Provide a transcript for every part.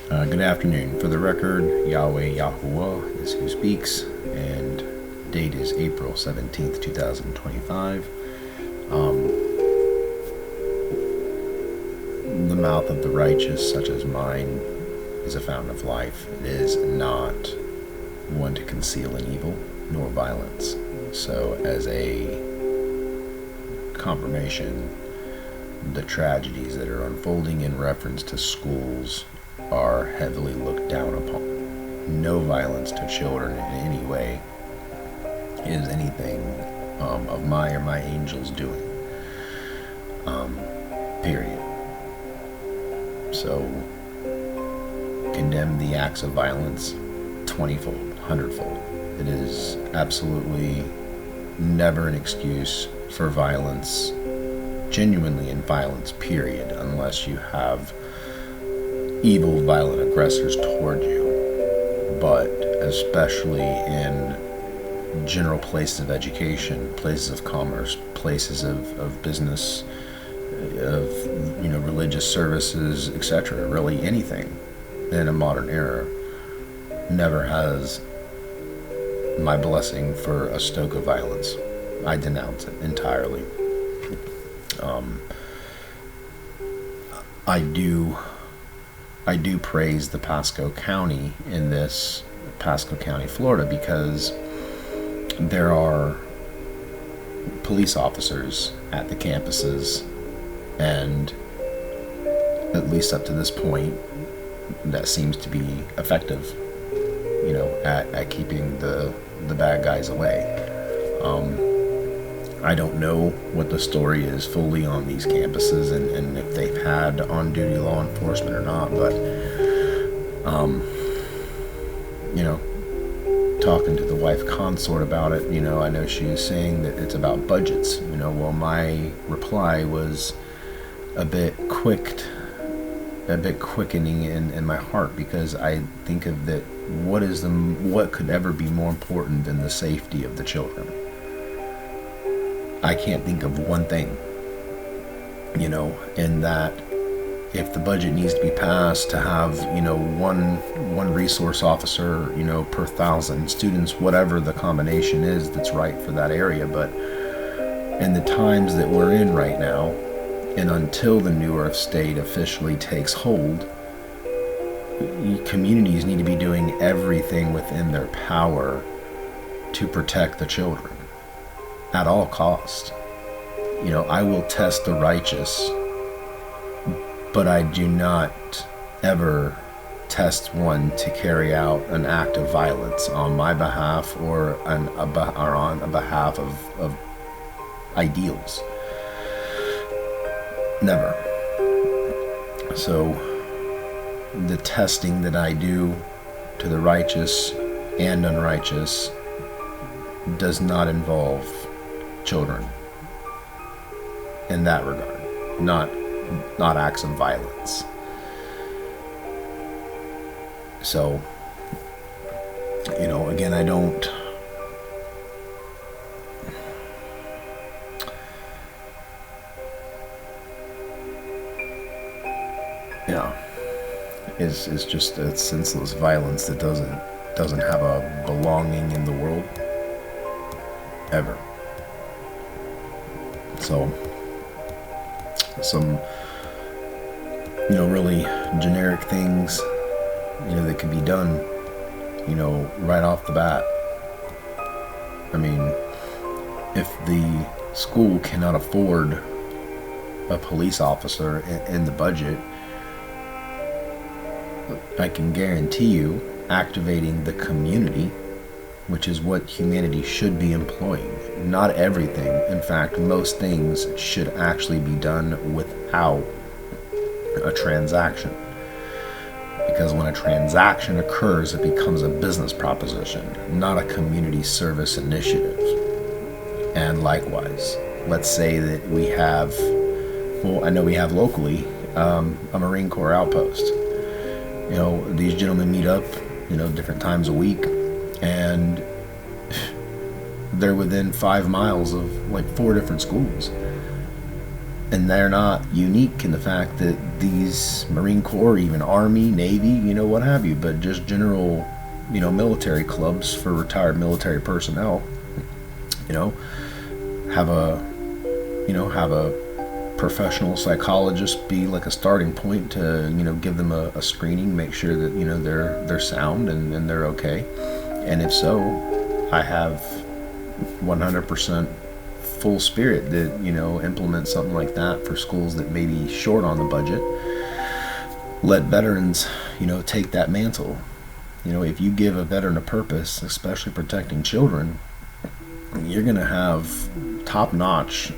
Good afternoon. For the record, Yahweh Yahuwah is who speaks, and date is April 17th, 2025. The mouth of the righteous, such as mine, is a fountain of life. It is not one to conceal an evil, nor violence. So, as a confirmation, the tragedies that are unfolding in reference to schools are heavily looked down upon. No violence to children in any way is anything of my or my angels doing. Period. So, condemn the acts of violence 20-fold, 100-fold. It is absolutely never an excuse for violence, genuinely in violence, period, unless you have evil, violent aggressors toward you. But especially in general places of education, places of commerce, places of business, of religious services, etc., really anything in a modern era, never has my blessing for a stoke of violence. I denounce it entirely. I do praise the Pasco County in this, Pasco County, Florida, because there are police officers at the campuses, and at least up to this point, that seems to be effective, at keeping the bad guys away. I don't know what the story is fully on these campuses and if they've had on-duty law enforcement or not, but, talking to the wife consort about it, I know she was saying that it's about budgets, well, my reply was a bit quickening in my heart, because I think of that, what could ever be more important than the safety of the children? I can't think of one thing, in that if the budget needs to be passed to have, one resource officer, per 1,000 students, whatever the combination is that's right for that area. But in the times that we're in right now, and until the New Earth State officially takes hold, communities need to be doing everything within their power to protect the children at all cost. I will test the righteous, but I do not ever test one to carry out an act of violence on my behalf or on behalf of ideals. Never. So the testing that I do to the righteous and unrighteous does not involve children in that regard, not acts of violence. So, again, I don't it's just a senseless violence that doesn't have a belonging in the world ever. So some really generic things that could be done right off the bat. I mean, if the school cannot afford a police officer in the budget, I can guarantee you activating the community, which is what humanity should be employing. Not everything, in fact, most things should actually be done without a transaction. Because when a transaction occurs, it becomes a business proposition, not a community service initiative. And likewise, let's say that we have, I know we have locally, a Marine Corps outpost. These gentlemen meet up, different times a week, and they're within 5 miles of like 4 different schools. And they're not unique in the fact that these Marine Corps, even Army, Navy, what have you, but just general, military clubs for retired military personnel, have a professional psychologist be like a starting point to, give them a screening, make sure that, they're sound and they're okay. And if so, I have 100% full spirit that, implement something like that for schools that may be short on the budget. Let veterans, take that mantle. If you give a veteran a purpose, especially protecting children, you're going to have top-notch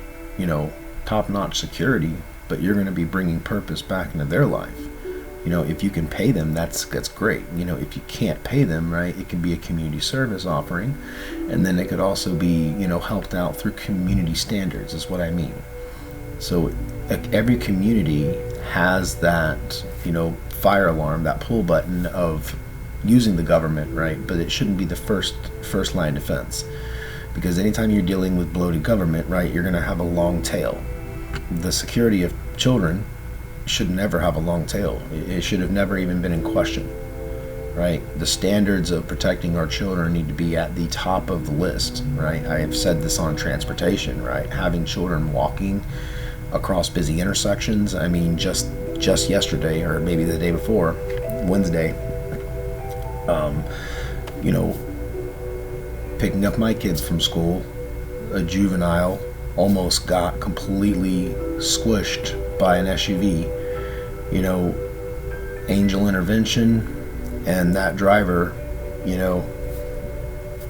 security, but you're going to be bringing purpose back into their life. If you can pay them, that's great. If you can't pay them, right, it can be a community service offering, and then it could also be, helped out through community standards, is what I mean. So every community has that, fire alarm, that pull button of using the government, right, but it shouldn't be the first line defense, because anytime you're dealing with bloated government, right, you're going to have a long tail. The security of children should never have a long tail. It should have never even been in question, right? The standards of protecting our children need to be at the top of the list, right? I have said this on transportation, right? Having children walking across busy intersections. I mean, just yesterday, or maybe the day before, Wednesday, picking up my kids from school, a juvenile almost got completely squished by an SUV. Angel intervention, and that driver,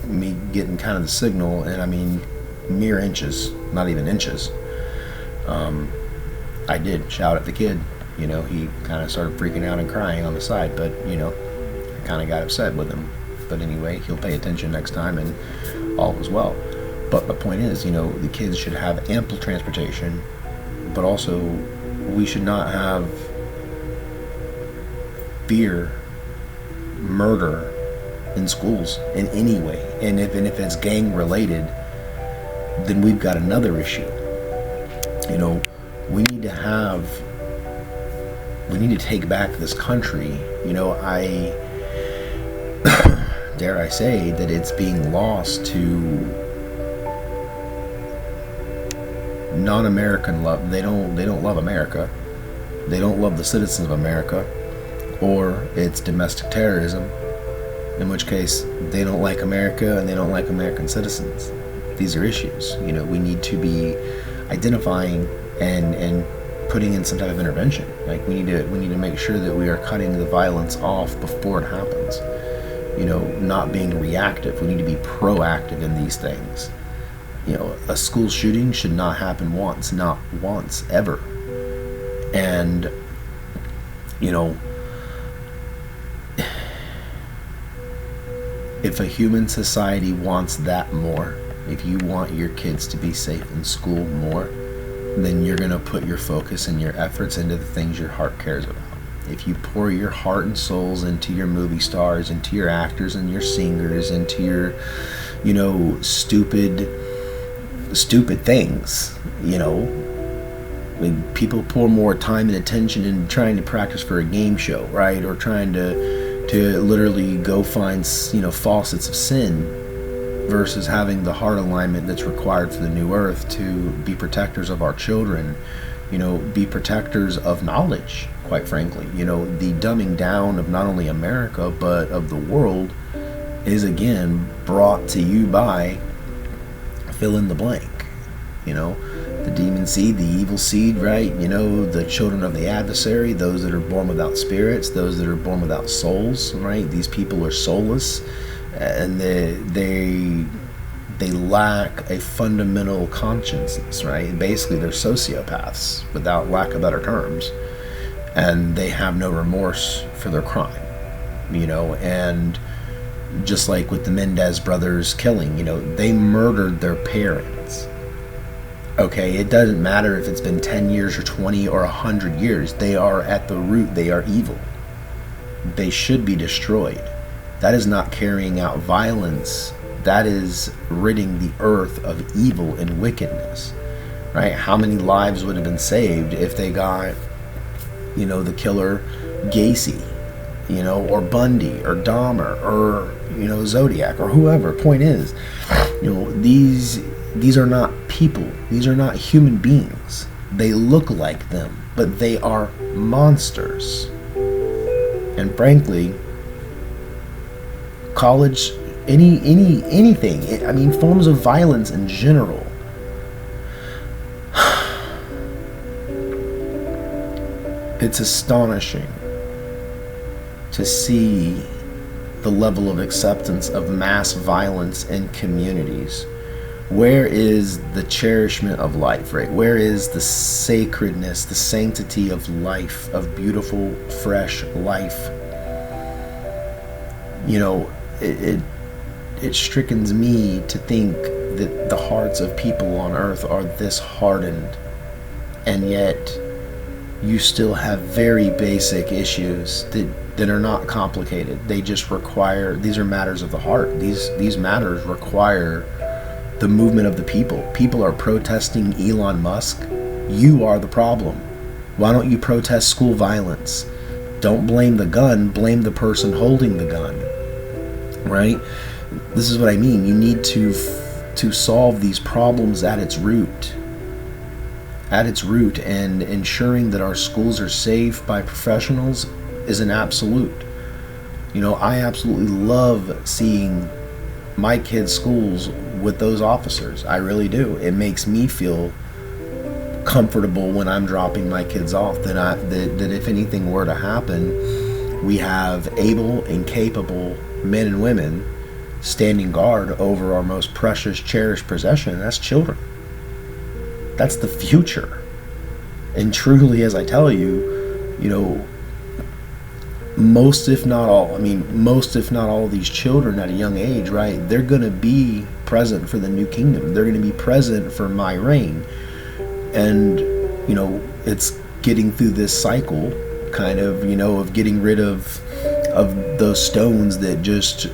me getting kind of the signal, and I mean mere inches, not even inches. I did shout at the kid. He kind of started freaking out and crying on the side, but I kind of got upset with him. But anyway, he'll pay attention next time, and all was well. But the point is, the kids should have ample transportation, but also we should not have fear, murder in schools in any way. And if it's gang related, then we've got another issue. We need to take back this country. I dare I say that it's being lost to non-American love. They don't love America. They don't love the citizens of America, or it's domestic terrorism, in which case they don't like America and they don't like American citizens. These are issues. We need to be identifying and putting in some type of intervention. Like we need to make sure that we are cutting the violence off before it happens. Not being reactive. We need to be proactive in these things. A school shooting should not happen once, not once, ever. And, if a human society wants that more, if you want your kids to be safe in school more, then you're going to put your focus and your efforts into the things your heart cares about. If you pour your heart and souls into your movie stars, into your actors and your singers, into your, stupid things, people pour more time and attention in trying to practice for a game show, right? Or trying to literally go find, faucets of sin, versus having the heart alignment that's required for the new earth to be protectors of our children, be protectors of knowledge, quite frankly. The dumbing down of not only America, but of the world is, again, brought to you by fill in the blank. The demon seed, the evil seed, right? The children of the adversary, those that are born without spirits, those that are born without souls, right? These people are soulless, and they lack a fundamental consciousness, right? Basically, they're sociopaths, without lack of better terms, and they have no remorse for their crime, and just like with the Mendez brothers killing, they murdered their parents. Okay, it doesn't matter if it's been 10 years or 20 or 100 years. They are at the root, they are evil. They should be destroyed. That is not carrying out violence. That is ridding the earth of evil and wickedness, right? How many lives would have been saved if they got, the killer Gacy, or Bundy or Dahmer or, Zodiac or whoever. Point is, these are not people. These are not human beings. They look like them, but they are monsters. And frankly, college, anything, I mean, forms of violence in general, it's astonishing to see the level of acceptance of mass violence in communities. Where is the cherishment of life, right? Where is the sacredness, the sanctity of life, of beautiful, fresh life? It strickens me to think that the hearts of people on earth are this hardened, and yet you still have very basic issues that are not complicated. They just require, these are matters of the heart. These matters require the movement of the people. People are protesting Elon Musk. You are the problem. Why don't you protest school violence? Don't blame the gun, blame the person holding the gun, right? This is what I mean. You need to solve these problems at its root. And ensuring that our schools are safe by professionals is an absolute. I absolutely love seeing my kids' schools with those officers. I really do. It makes me feel comfortable when I'm dropping my kids off that if anything were to happen, we have able and capable men and women standing guard over our most precious, cherished possession, and that's children. That's the future. And truly, as I tell you, most if not all of these children at a young age, right, they're going to be present for the new kingdom. They're going to be present for my reign. And, it's getting through this cycle, kind of, of getting rid of those stones that just,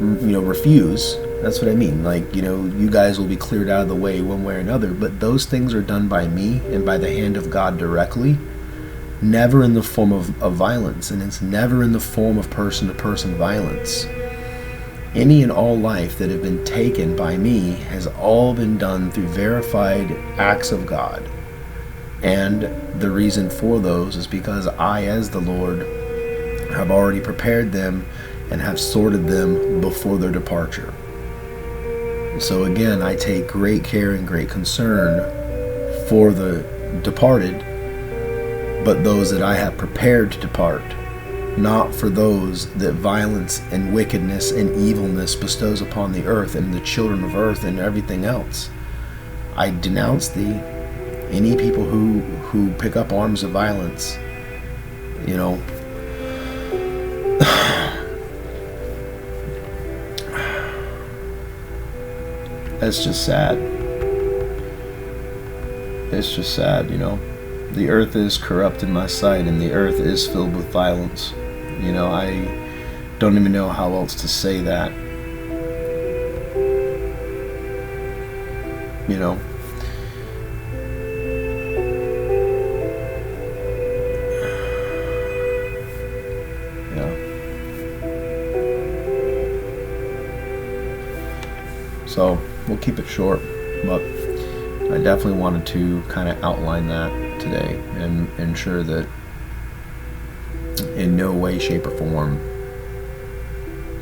refuse. That's what I mean. Like, you guys will be cleared out of the way one way or another, but those things are done by me and by the hand of God directly, never in the form of violence, and it's never in the form of person-to-person violence. Any and all life that have been taken by me has all been done through verified acts of God. And the reason for those is because I, as the Lord, have already prepared them and have sorted them before their departure. So again, I take great care and great concern for the departed, but those that I have prepared to depart, not for those that violence and wickedness and evilness bestows upon the earth and the children of earth and everything else. I denounce thee. Any people who pick up arms of violence, it's just sad. It's just sad, The earth is corrupt in my sight, and the earth is filled with violence. I don't even know how else to say that. So we'll keep it short, but I definitely wanted to kind of outline that today and ensure that in no way, shape, or form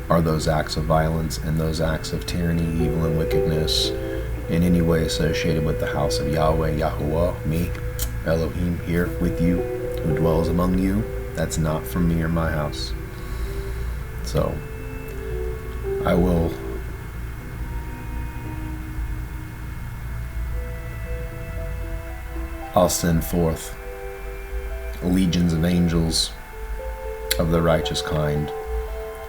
are those acts of violence and those acts of tyranny, evil, and wickedness in any way associated with the house of Yahweh, Yahuwah, me, Elohim, here with you, who dwells among you. That's not from me or my house. So I'll send forth legions of angels of the righteous kind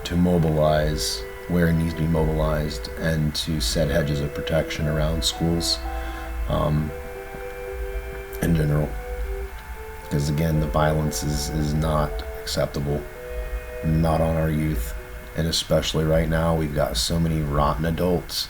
to mobilize where it needs to be mobilized and to set hedges of protection around schools in general. Because again, the violence is not acceptable, not on our youth. And especially right now, we've got so many rotten adults.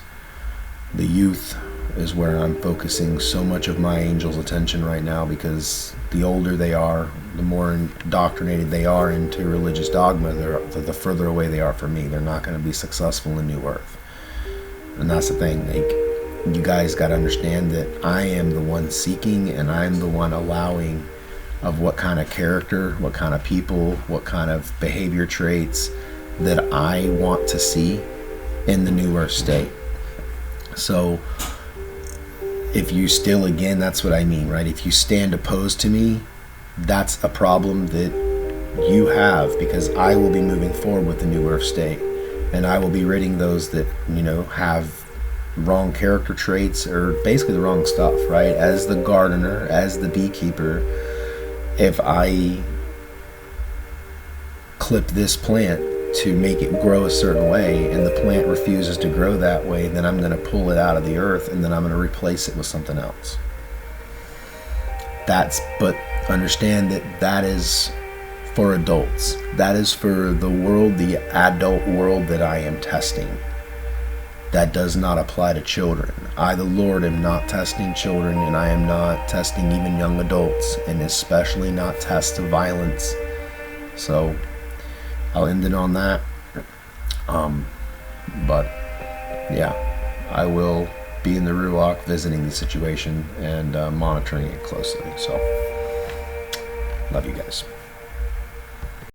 The youth is where I'm focusing so much of my angels' attention right now, because the older they are, the more indoctrinated they are into religious dogma, the further away they are from me. They're not going to be successful in New Earth. And that's the thing. Like, you guys got to understand that I am the one seeking, and I'm the one allowing of what kind of character, what kind of people, what kind of behavior traits that I want to see in the New Earth state. So if you still, again, that's what I mean, right? If you stand opposed to me, that's a problem that you have, because I will be moving forward with the New Earth state, and I will be ridding those that, have wrong character traits, or basically the wrong stuff, right? As the gardener, as the beekeeper, if I clip this plant to make it grow a certain way and the plant refuses to grow that way, then I'm going to pull it out of the earth, and then I'm going to replace it with something else. But understand that is for adults. That is for the world, the adult world that I am testing. That does not apply to children. I, the Lord, am not testing children, and I am not testing even young adults, and especially not test of violence. So I'll end it on that. But yeah, I will be in the Ruach visiting the situation and monitoring it closely. So love you guys.